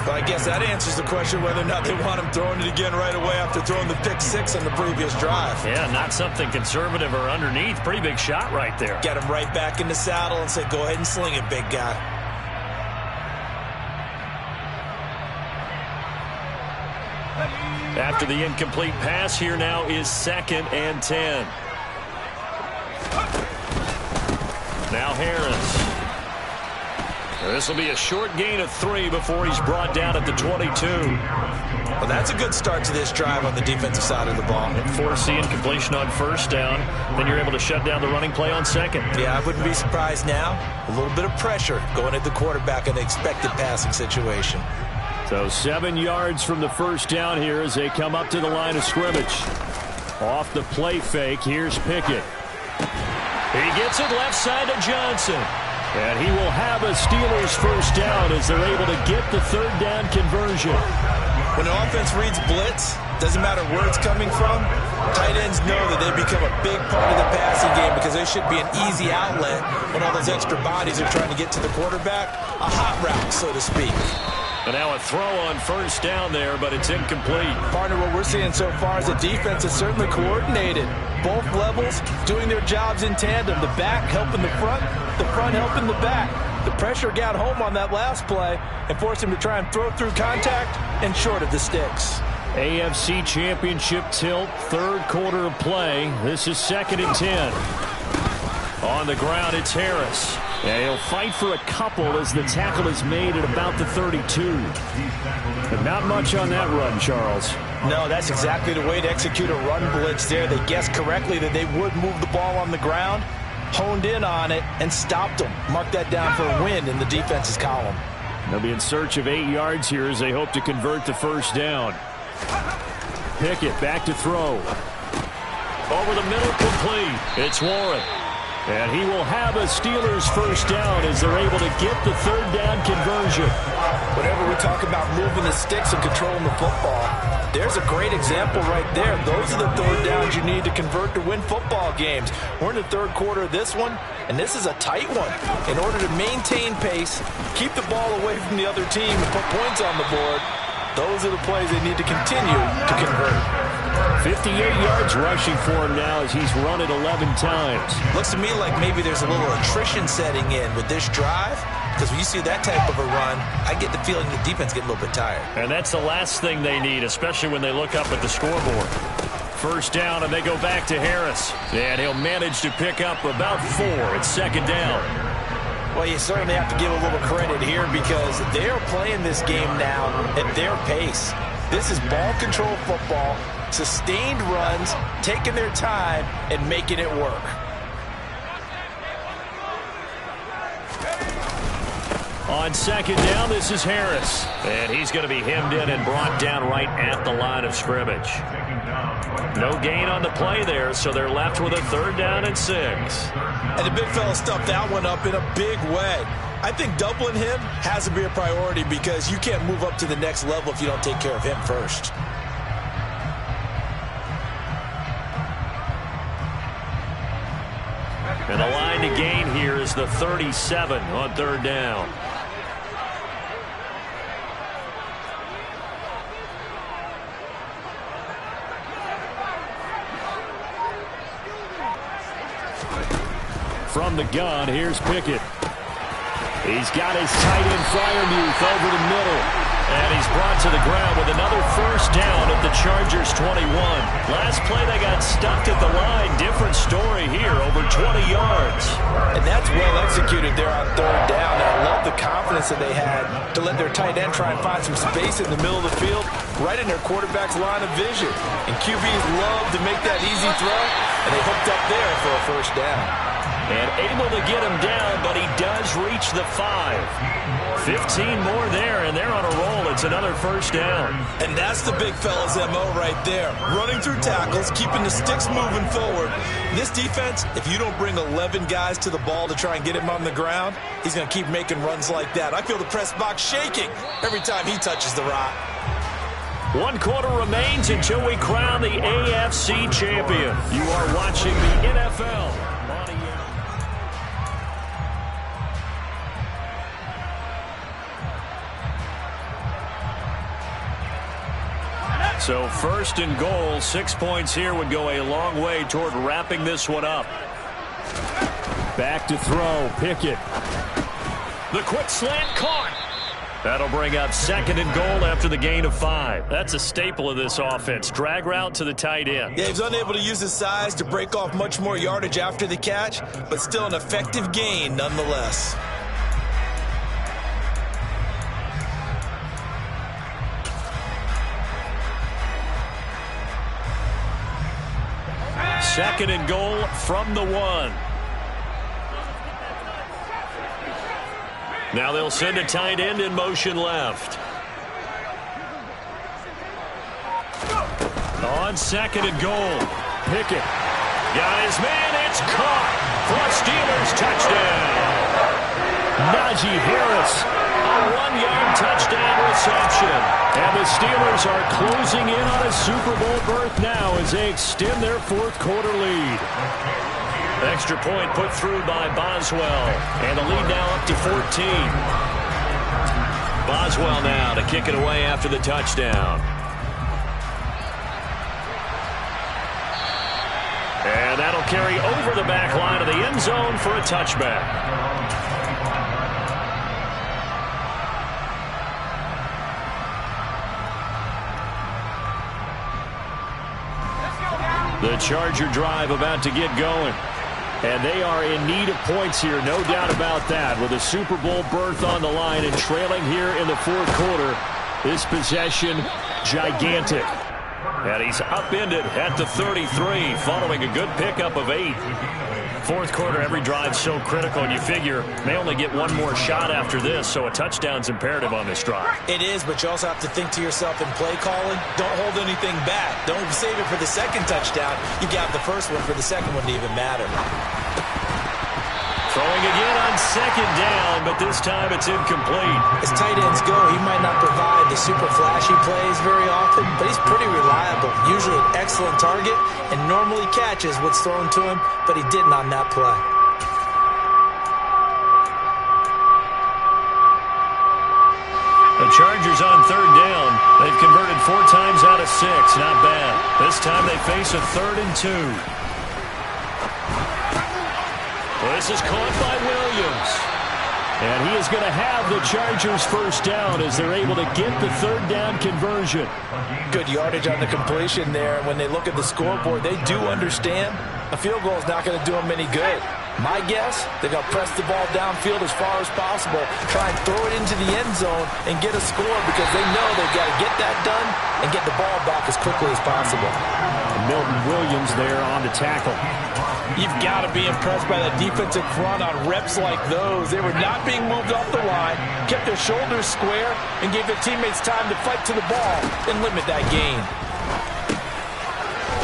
But I guess that answers the question whether or not they want him throwing it again right away after throwing the pick six on the previous drive. Yeah, not something conservative or underneath. Pretty big shot right there. Get him right back in the saddle and say, go ahead and sling it, big guy. After the incomplete pass, here now is 2nd and 10. Now Harris. This will be a short gain of 3 before he's brought down at the 22. Well, that's a good start to this drive on the defensive side of the ball. Forcing incompletion on first down. Then you're able to shut down the running play on second. Yeah, I wouldn't be surprised now. A little bit of pressure going at the quarterback in an expected passing situation. So 7 yards from the first down here as they come up to the line of scrimmage. Off the play fake, here's Pickett. He gets it left side to Johnson. And he will have a Steelers first down as they're able to get the third down conversion. When an offense reads blitz, doesn't matter where it's coming from, tight ends know that they become a big part of the passing game because they should be an easy outlet when all those extra bodies are trying to get to the quarterback. A hot route, so to speak. And now a throw on first down there, but it's incomplete. Partner, what we're seeing so far is the defense is certainly coordinated. Both levels doing their jobs in tandem. The back helping the front helping the back. The pressure got home on that last play and forced him to try and throw through contact and short of the sticks. AFC Championship tilt, third quarter of play. This is 2nd and 10. On the ground, it's Harris. And he'll fight for a couple as the tackle is made at about the 32. But not much on that run, Charles. No, that's exactly the way to execute a run blitz there. They guessed correctly that they would move the ball on the ground, honed in on it, and stopped them. Mark that down for a win in the defense's column. They'll be in search of 8 yards here as they hope to convert the first down. Pickett back to throw. Over the middle, complete. It's Warren. And he will have a Steelers first down as they're able to get the third down conversion. Whenever we talk about moving the sticks and controlling the football, there's a great example right there. Those are the third downs you need to convert to win football games. We're in the third quarter of this one, and this is a tight one. In order to maintain pace, keep the ball away from the other team, and put points on the board, those are the plays they need to continue to convert. 58 yards rushing for him now as he's run it 11 times. Looks to me like maybe there's a little attrition setting in with this drive, because when you see that type of a run, I get the feeling the defense getting a little bit tired. And that's the last thing they need, especially when they look up at the scoreboard. First down, and they go back to Harris. And he'll manage to pick up about 4. It's 2nd down. Well, you certainly have to give a little credit here because they're playing this game now at their pace. This is ball control football, sustained runs, taking their time, and making it work. On second down, this is Harris. And he's going to be hemmed in and brought down right at the line of scrimmage. No gain on the play there, so they're left with a 3rd down and 6. And the big fella stuffed that one up in a big way. I think doubling him has to be a priority because you can't move up to the next level if you don't take care of him first. And the line to gain here is the 37 on 3rd down. From the gun, here's Pickett. He's got his tight end Freiermuth over the middle. And he's brought to the ground with another 1st down at the Chargers 21. Last play they got stuffed at the line. Different story here, over 20 yards. And that's well executed there on 3rd down. And I love the confidence that they had to let their tight end try and find some space in the middle of the field, right in their quarterback's line of vision. And QBs love to make that easy throw, and they hooked up there for a 1st down. And able to get him down, but he does reach the 5. 15 more there, and they're on a roll. It's another 1st down. And that's the big fella's MO right there. Running through tackles, keeping the sticks moving forward. This defense, if you don't bring 11 guys to the ball to try and get him on the ground, he's going to keep making runs like that. I feel the press box shaking every time he touches the rock. 1 quarter remains until we crown the AFC champion. You are watching the NFL. So 1st and goal, 6 points here would go a long way toward wrapping this one up. Back to throw, Pickett. The quick slant caught. That'll bring up 2nd and goal after the gain of 5. That's a staple of this offense. Drag route to the tight end. Yeah, he's unable to use his size to break off much more yardage after the catch, but still an effective gain nonetheless. Second and goal from the 1. Now they'll send a tight end in motion left. On 2nd and goal, Pickett got his man. It's caught for a Steelers touchdown. Najee Harris, a 1-yard touchdown reception. And the Steelers are closing in on a Super Bowl berth now as they extend their 4th quarter lead. Extra point put through by Boswell. And the lead now up to 14. Boswell now to kick it away after the touchdown. And that'll carry over the back line of the end zone for a touchback. The Charger drive about to get going. And they are in need of points here, no doubt about that. With a Super Bowl berth on the line and trailing here in the 4th quarter. This possession, gigantic. And he's upended at the 33 following a good pickup of 8. 4th quarter, every drive so critical, and you figure may only get one more shot after this, so a touchdown's imperative on this drive. It is, but you also have to think to yourself in play calling, don't hold anything back. Don't save it for the 2nd touchdown. You got the 1st one for the 2nd one to even matter. Throwing again on 2nd down, but this time it's incomplete. As tight ends go, he might not provide the super flashy plays very often, but he's pretty reliable. Usually an excellent target and normally catches what's thrown to him, but he didn't on that play. The Chargers on 3rd down. They've converted 4 times out of 6. Not bad. This time they face a 3rd and 2. This is caught by Williams. And he is going to have the Chargers 1st down as they're able to get the 3rd down conversion. Good yardage on the completion there. When they look at the scoreboard, they do understand a field goal is not going to do them any good. My guess, they're going to press the ball downfield as far as possible, try and throw it into the end zone and get a score because they know they've got to get that done and get the ball back as quickly as possible. Milton Williams there on the tackle. You've got to be impressed by that defensive front on reps like those. They were not being moved off the line, kept their shoulders square, and gave their teammates time to fight to the ball and limit that gain.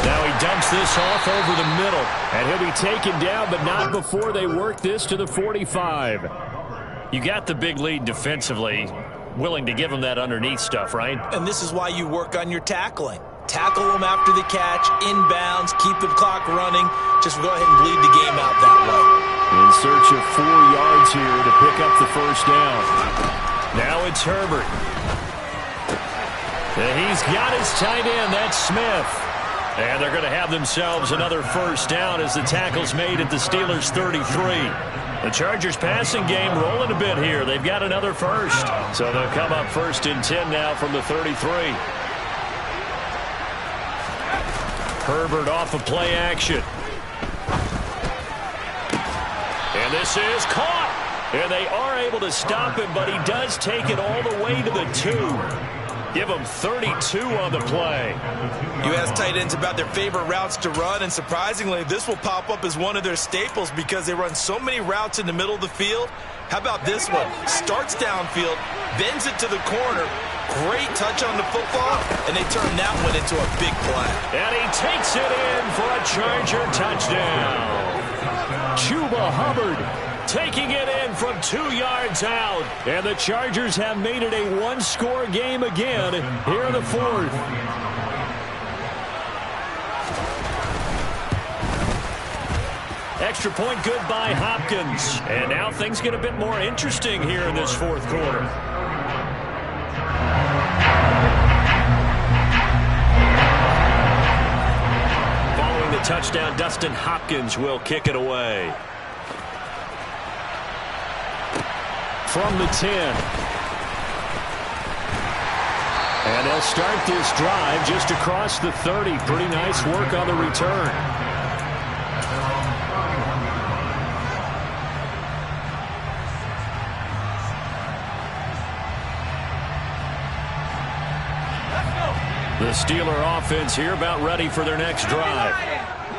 Now he dumps this off over the middle, and he'll be taken down, but not before they work this to the 45. You got the big lead defensively, willing to give them that underneath stuff, right? And this is why you work on your tackling. Tackle them after the catch, inbounds, keep the clock running. Just go ahead and bleed the game out that way. In search of 4 yards here to pick up the first down. Now it's Herbert. And he's got his tight end, that's Smith. And they're going to have themselves another first down as the tackle's made at the Steelers' 33. The Chargers passing game rolling a bit here. They've got another first. So they'll come up 1st and 10 now from the 33. Herbert off of play action. And this is caught. And they are able to stop him, but he does take it all the way to the 2. Give them 32 on the play. You ask tight ends about their favorite routes to run, and surprisingly, this will pop up as one of their staples because they run so many routes in the middle of the field. How about this one? Starts downfield, bends it to the corner. Great touch on the football, and they turn that one into a big play. And he takes it in for a Charger touchdown. Chuba Hubbard taking it in from 2 yards out. And the Chargers have made it a one-score game again here in the 4th. Extra point good by Hopkins. And now things get a bit more interesting here in this 4th quarter. Following the touchdown, Dustin Hopkins will kick it away. From the 10. And they'll start this drive just across the 30. Pretty nice work on the return. The Steeler offense here about ready for their next drive.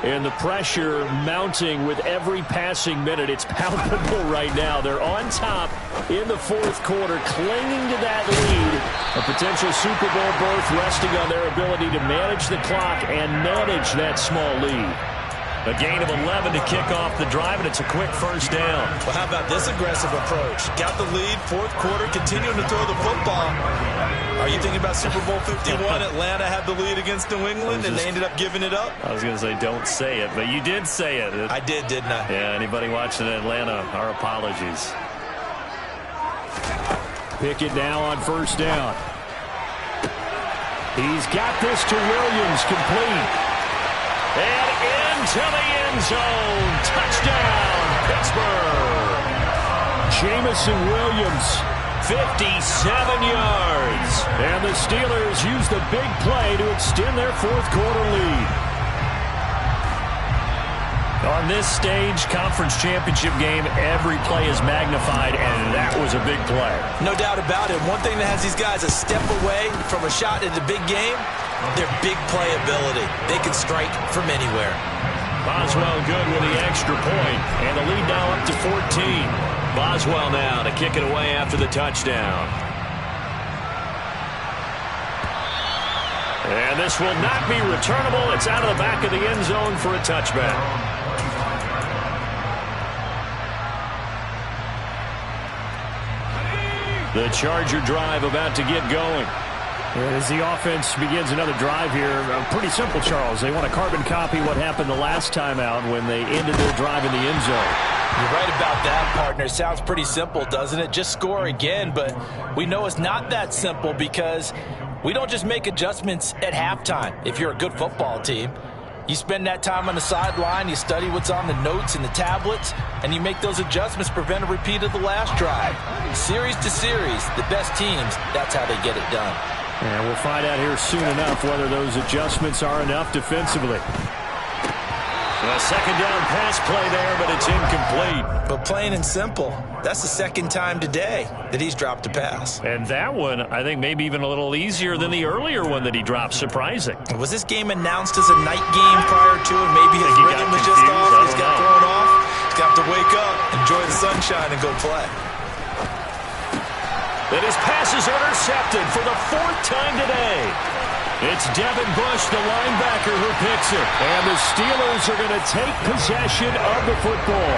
And the pressure mounting with every passing minute. It's palpable right now. They're on top in the 4th quarter, clinging to that lead. A potential Super Bowl berth resting on their ability to manage the clock and manage that small lead. A gain of 11 to kick off the drive, and it's a quick first down. Well, how about this aggressive approach? Got the lead, 4th quarter, continuing to throw the football. Are you thinking about Super Bowl 51? Atlanta had the lead against New England, and they ended up giving it up? I was going to say don't say it, but you did say it. I did, didn't I? Yeah, anybody watching Atlanta, our apologies. Pickett now on first down. He's got this to Williams, complete. And into the end zone. Touchdown, Pittsburgh. Jamison Williams, 57 yards. And the Steelers use the big play to extend their 4th quarter lead. On this stage, conference championship game, every play is magnified, and that was a big play. No doubt about it. One thing that has these guys a step away from a shot in the big game, their big play ability. They can strike from anywhere. Boswell good with the extra point, and the lead now up to 14. Boswell now to kick it away after the touchdown. And this will not be returnable. It's out of the back of the end zone for a touchback. The Charger drive about to get going. As the offense begins another drive here, pretty simple, Charles. They want to carbon copy what happened the last time out when they ended their drive in the end zone. You're right about that, partner. Sounds pretty simple, doesn't it? Just score again, but we know it's not that simple because we don't just make adjustments at halftime. If you're a good football team, you spend that time on the sideline, you study what's on the notes and the tablets, and you make those adjustments, prevent a repeat of the last drive. Series to series, the best teams, that's how they get it done. And we'll find out here soon enough whether those adjustments are enough defensively. A second down pass play there, but it's incomplete. But plain and simple, that's the second time today that he's dropped a pass. And that one, I think, maybe even a little easier than the earlier one that he dropped. Surprising. Was this game announced as a night game prior to it? Maybe his rhythm was just off. He's got thrown off. He's got to wake up, enjoy the sunshine, and go play. And his pass is intercepted for the fourth time today. It's Devin Bush, the linebacker, who picks it. And the Steelers are going to take possession of the football.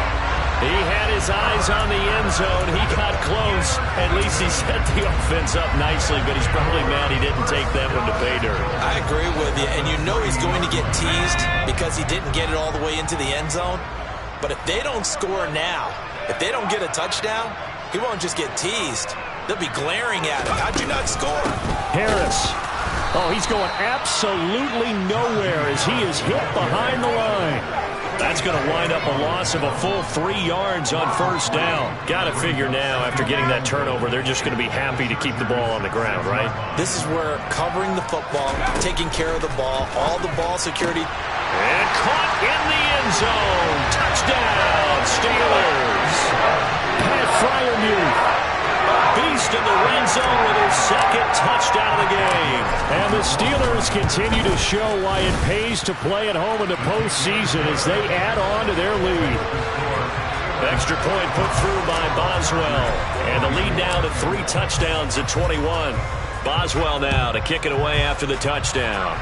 He had his eyes on the end zone. He got close. At least he set the offense up nicely, but he's probably mad he didn't take that one to pay dirt. I agree with you, and you know he's going to get teased because he didn't get it all the way into the end zone. But if they don't score now, if they don't get a touchdown, he won't just get teased. They'll be glaring at him. How'd you not score? Harris. Oh, he's going absolutely nowhere as he is hit behind the line. That's going to wind up a loss of a full 3 yards on first down. Got to figure now, after getting that turnover, they're just going to be happy to keep the ball on the ground, right? This is where covering the football, taking care of the ball, all the ball security. And caught in the end zone. Touchdown, Steelers. Pat Freiermuth. Beast in the red zone with his second touchdown of the game. And the Steelers continue to show why it pays to play at home in the postseason as they add on to their lead. Extra point put through by Boswell. And the lead now to 3 touchdowns at 21. Boswell now to kick it away after the touchdown.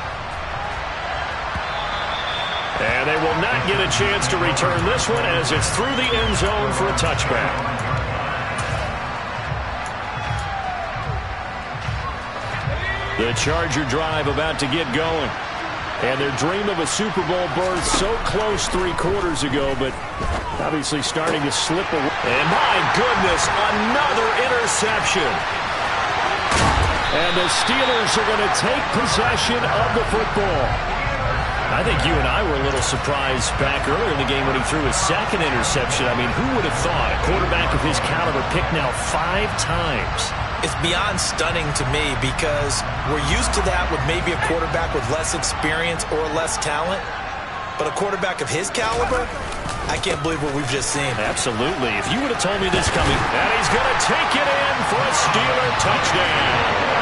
And they will not get a chance to return this one as it's through the end zone for a touchback. The Charger drive about to get going. And their dream of a Super Bowl berth so close 3 quarters ago, but obviously starting to slip away. And my goodness, another interception. And the Steelers are going to take possession of the football. I think you and I were a little surprised back earlier in the game when he threw his second interception. I mean, who would have thought a quarterback of his caliber picked now 5 times? It's beyond stunning to me because we're used to that with maybe a quarterback with less experience or less talent. But a quarterback of his caliber, I can't believe what we've just seen. Absolutely. If you would have told me this coming, and he's going to take it in for a Steeler touchdown.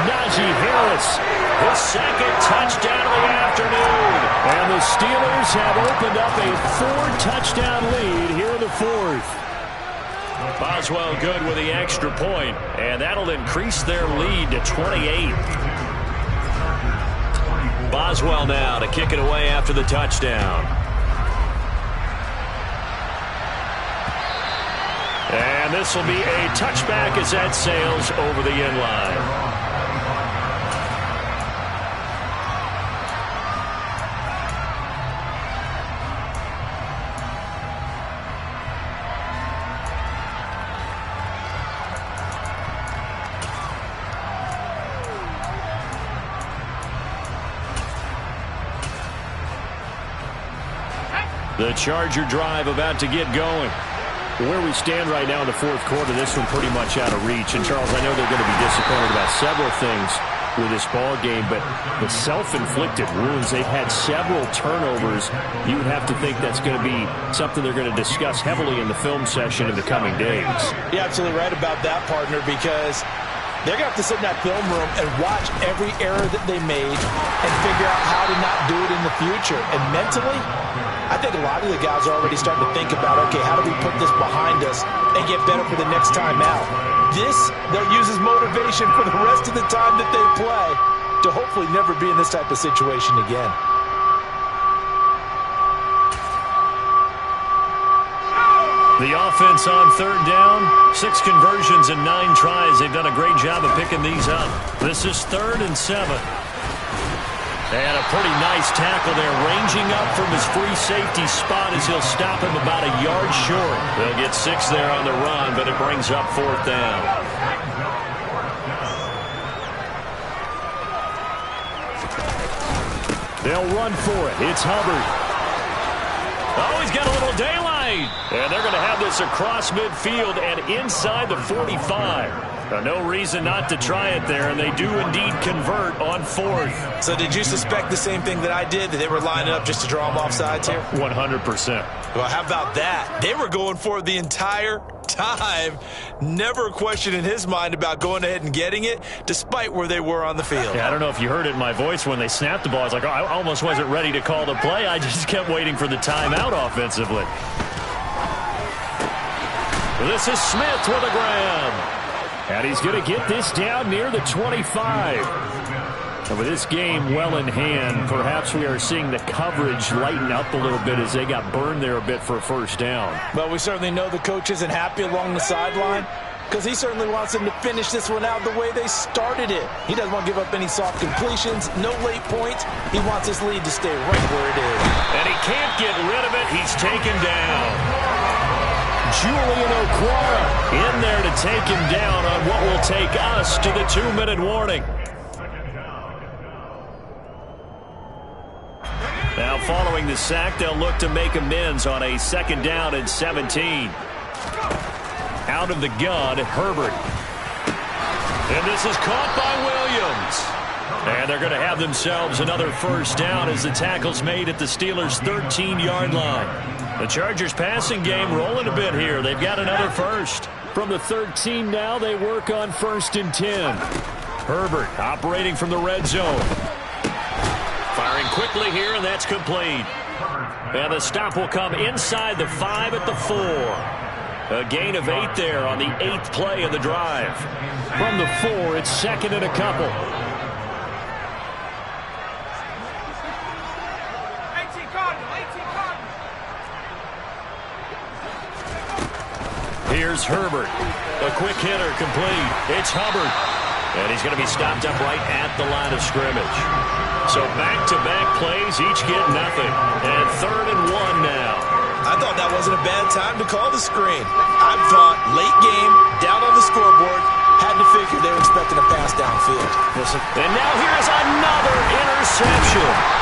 Najee Harris, his second touchdown of the afternoon. And the Steelers have opened up a 4-touchdown lead here in the 4th. Boswell good with the extra point, and that'll increase their lead to 28. Boswell now to kick it away after the touchdown. And this will be a touchback as that sails over the end line. The Charger drive about to get going. Where we stand right now in the 4th quarter, this one pretty much out of reach. And, Charles, I know they're going to be disappointed about several things with this ball game, but the self-inflicted wounds, they've had several turnovers. You would have to think that's going to be something they're going to discuss heavily in the film session in the coming days. You're absolutely right about that, partner, because they're going to have to sit in that film room and watch every error that they made and figure out how to not do it in the future. And mentally, I think a lot of the guys are already starting to think about, okay, how do we put this behind us and get better for the next time out? This, they'll use as motivation for the rest of the time that they play to hopefully never be in this type of situation again. The offense on 3rd down, 6 conversions and 9 tries. They've done a great job of picking these up. This is 3rd and 7. And a pretty nice tackle there, ranging up from his free safety spot as he'll stop him about a yard short. They'll get 6 there on the run, but it brings up 4th down. They'll run for it. It's Hubbard. Oh, he's got a little daylight. And they're going to have this across midfield and inside the 45. No reason not to try it there, and they do indeed convert on 4th. So did you suspect the same thing that I did, that they were lining up just to draw them off sides here? 100%. Well, how about that? They were going for it the entire time. Never a question in his mind about going ahead and getting it, despite where they were on the field. Yeah, I don't know if you heard it in my voice when they snapped the ball. I was like, oh, I almost wasn't ready to call the play. I just kept waiting for the timeout offensively. This is Smith with a grab. And he's going to get this down near the 25. And with this game well in hand, perhaps we are seeing the coverage lighten up a little bit as they got burned there a bit for a first down. Well, we certainly know the coach isn't happy along the sideline, because he certainly wants them to finish this one out the way they started it. He doesn't want to give up any soft completions, no late points. He wants this lead to stay right where it is. And he can't get rid of it. He's taken down. Julian Okwara in there to take him down on what will take us to the 2-minute warning. Now following the sack, they'll look to make amends on a 2nd down and 17. Out of the gun, Herbert. And this is caught by Williams. And they're going to have themselves another first down as the tackle's made at the Steelers' 13-yard line. The Chargers passing game rolling a bit here. They've got another first. From the 13 now, they work on 1st and 10. Herbert operating from the red zone. Firing quickly here, and that's complete. And the stop will come inside the 5 at the 4. A gain of 8 there on the 8th play of the drive. From the 4, it's 2nd and a couple. Here's Herbert. A quick hitter complete. It's Hubbard. And he's going to be stopped up right at the line of scrimmage. So back-to-back plays, each get nothing. And 3rd and 1 now. I thought that wasn't a bad time to call the screen. I thought late game, down on the scoreboard, had to figure they were expecting a pass downfield. And now here's another interception.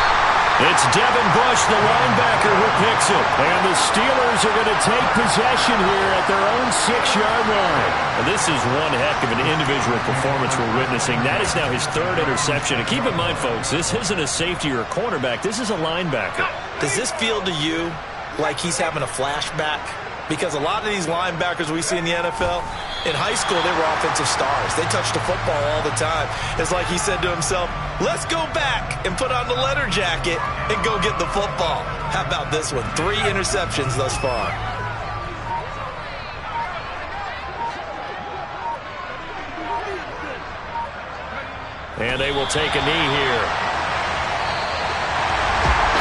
It's Devin Bush, the linebacker, who picks it. And the Steelers are going to take possession here at their own 6-yard line. And this is one heck of an individual performance we're witnessing. That is now his 3rd interception. And keep in mind, folks, this isn't a safety or a cornerback. This is a linebacker. Does this feel to you like he's having a flashback? Because a lot of these linebackers we see in the NFL, in high school, they were offensive stars. They touched the football all the time. It's like he said to himself, let's go back and put on the letter jacket and go get the football. How about this one? 3 interceptions thus far. And they will take a knee here.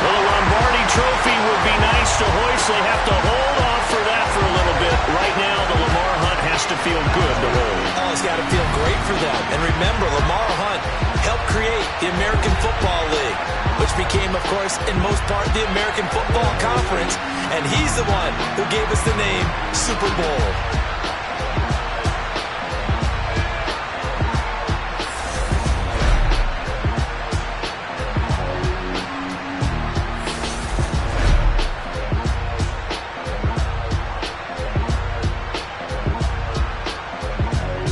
Well, the Lombardi Trophy would be nice to hoist. They have to hold off for that for a little bit. Right now, the Lamar Hunt has to feel good to hold. Oh, it's got to feel great for them. And remember, Lamar Hunt helped create the American Football League, which became, of course, in most part, the American Football Conference. And he's the one who gave us the name Super Bowl.